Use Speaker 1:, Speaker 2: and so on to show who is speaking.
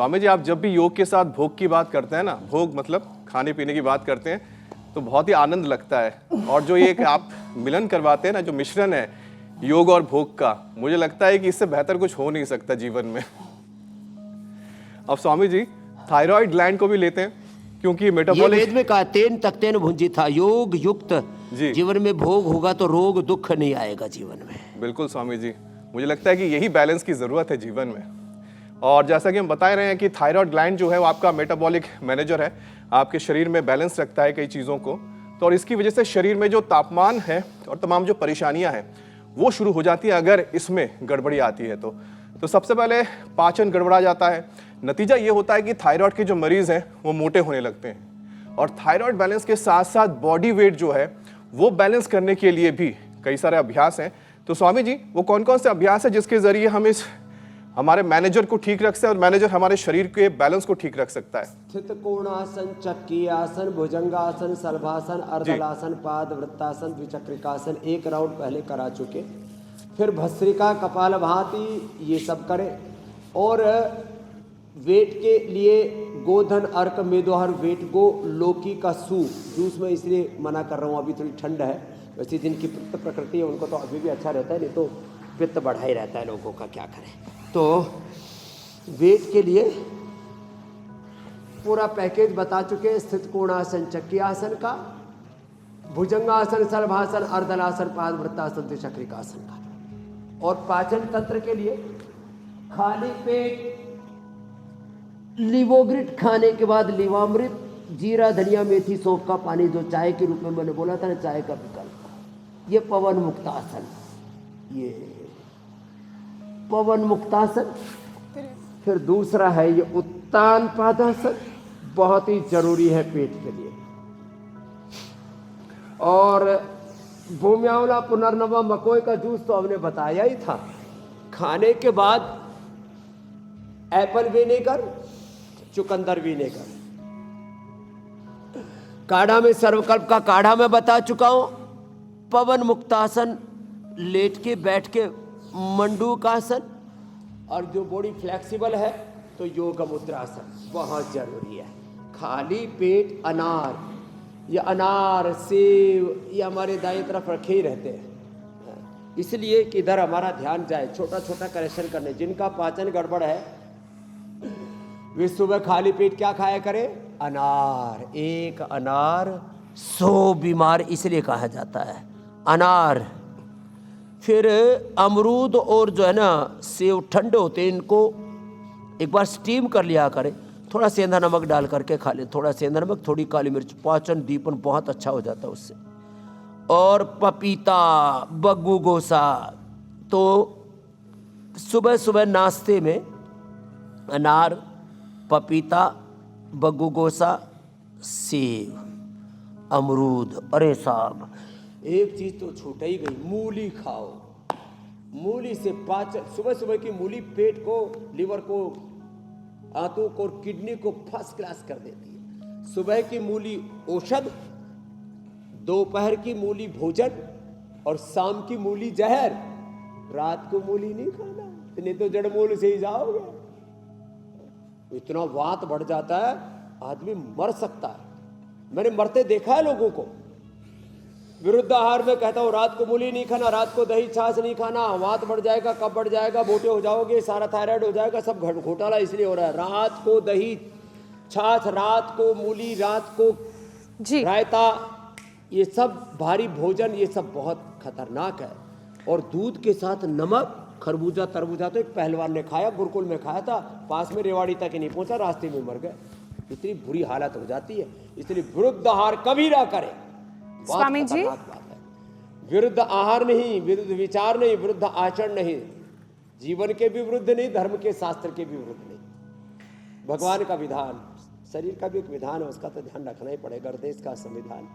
Speaker 1: स्वामी जी, आप जब भी योग के साथ भोग की बात करते हैं ना, भोग मतलब खाने पीने की बात करते हैं, तो बहुत ही आनंद लगता है। और जो ये आप मिलन करवाते हैं ना, जो मिश्रण है योग और भोग का, मुझे लगता है कि इससे बेहतर कुछ हो नहीं सकता जीवन में। अब स्वामी जी, थायराइड ग्लैंड को भी लेते हैं क्योंकि
Speaker 2: ये
Speaker 1: मेटाबॉलिक,
Speaker 2: वेद में कहा तेन तक्तेन भुंजी था, योग युक्त
Speaker 1: जी
Speaker 2: जीवन में भोग होगा तो रोग दुख नहीं आएगा जीवन में।
Speaker 1: बिल्कुल स्वामी जी, मुझे लगता है कि यही बैलेंस की ज़रूरत है जीवन में। और जैसा कि हम बता रहे हैं कि थायराइड ग्लैंड जो है वो आपका मेटाबॉलिक मैनेजर है, आपके शरीर में बैलेंस रखता है कई चीज़ों को। तो और इसकी वजह से शरीर में जो तापमान है और तमाम जो परेशानियां हैं वो शुरू हो जाती है अगर इसमें गड़बड़ी आती है तो सबसे पहले पाचन गड़बड़ा जाता है। नतीजा ये होता है कि थायराइड के जो मरीज़ हैं वो मोटे होने लगते हैं। और थायराइड बैलेंस के साथ साथ बॉडी वेट जो है वो बैलेंस करने के लिए भी कई सारे अभ्यास हैं। तो स्वामी जी, वो कौन कौन से अभ्यास है जिसके जरिए हम इस हमारे मैनेजर को ठीक रख सकते हैं और मैनेजर हमारे शरीर के बैलेंस को ठीक रख सकता है?
Speaker 2: स्थित कोणासन, चक्की आसन, भुजंगासन, सल्भासन, अर्धलासन, पाद वृत्तासन, द्विचक्रिकासन 1 राउंड पहले करा चुके। फिर भस्त्रिका, कपालभाति ये सब करें। और वेट के लिए गोधन, अर्क, मेदोहर, वेट गो, लौकी का सूप जूस में इसलिए मना कर रहा हूँ, अभी थोड़ी ठंड है। वैसे जिनकी पित्त प्रकृति है उनको तो अभी भी अच्छा रहता है, नहीं तो पित्त बढ़ा ही रहता है लोगों का, क्या करें। तो वेट के लिए पूरा पैकेज बता चुके। स्थित कोणासन, चक्की आसन का, भुजंगासन, सल्भासन, अर्धलासन, पाद वृत्तासन, द्विचक्रिकासन का। और पाचन तंत्र के लिए खाली पेट लिवोग्रिट खाने के बाद लिवामृत, जीरा, धनिया, मेथी, सौंफ का पानी, जो चाय के रूप में मैंने बोला था ना, चाय का विकल्प। ये पवन मुक्तासन, ये पवन मुक्तासन। फिर दूसरा है ये उत्तान पादासन, बहुत ही जरूरी है पेट के लिए। और भूम्यावला, पुनर्नवा, मकोई का जूस तो हमने बताया ही था। खाने के बाद एप्पल विनेगर, चुकंदर विनेगर। काढ़ा में सर्वकल्प का काढ़ा मैं बता चुका हूं। पवन मुक्तासन, लेट के बैठ के मंडूकासन। और जो बॉडी फ्लेक्सिबल है तो योग मुद्रासन बहुत जरूरी है। खाली पेट अनार, ये अनार, सेब ये हमारे दाएं तरफ रखे ही रहते हैं, इसलिए कि इधर हमारा ध्यान जाए। छोटा छोटा करेक्शन करने। जिनका पाचन गड़बड़ है वे सुबह खाली पेट क्या खाया करें? अनार। 1 अनार 100 बीमार, इसलिए कहा जाता है अनार। फिर अमरूद और जो है ना सेब ठंडे होते हैं, इनको एक बार स्टीम कर लिया करें। थोड़ा सेंधा नमक डाल करके खा ले, थोड़ा सेंधा नमक, थोड़ी काली मिर्च, पाचन दीपन बहुत अच्छा हो जाता है उससे। और पपीता, बग्गू गोसा, तो सुबह सुबह नाश्ते में अनार, पपीता, बग्गू गोसा, सेब, अमरूद। अरे साहब, एक चीज तो छूट ही गई, मूली खाओ। मूली से पाचन, सुबह सुबह की मूली पेट को, लिवर को, आंतों को और किडनी को फर्स्ट क्लास कर देती है। सुबह की मूली औषध, दोपहर की मूली भोजन और शाम की मूली जहर। रात को मूली नहीं खाना, नहीं तो जड़ मूल से ही जाओगे। इतना वात बढ़ जाता है, आदमी मर सकता है। मैंने मरते देखा है लोगों को। विरुद्ध आहार में कहता हूँ रात को मूली नहीं खाना, रात को दही छाछ नहीं खाना, वात बढ़ जाएगा, कब बढ़ जाएगा, मोटे हो जाओगे, सारा थायराइड हो जाएगा। सब घोटाला इसलिए हो रहा है। रात को दही छाछ, रात को मूली, रात को रायता, ये सब भारी भोजन, ये सब बहुत खतरनाक है। और दूध के साथ नमक, खरबूजा, तरबूजा तो एक पहलवान ने खाया, गुरुकुल में खाया था, पास में रेवाड़ी तक ही नहीं पहुंचा, रास्ते में मर गए। इतनी बुरी हालत हो जाती है। इसलिए विरुद्ध आहार कभी ना करें।
Speaker 3: स्वामी जी,
Speaker 2: विरुद्ध आहार नहीं, विरुद्ध विचार नहीं, विरुद्ध आचरण नहीं, जीवन के भी विरुद्ध नहीं, धर्म के शास्त्र के भी विरुद्ध नहीं। भगवान का विधान, शरीर का भी एक विधान है, उसका तो ध्यान रखना ही पड़ेगा। देश का संविधान।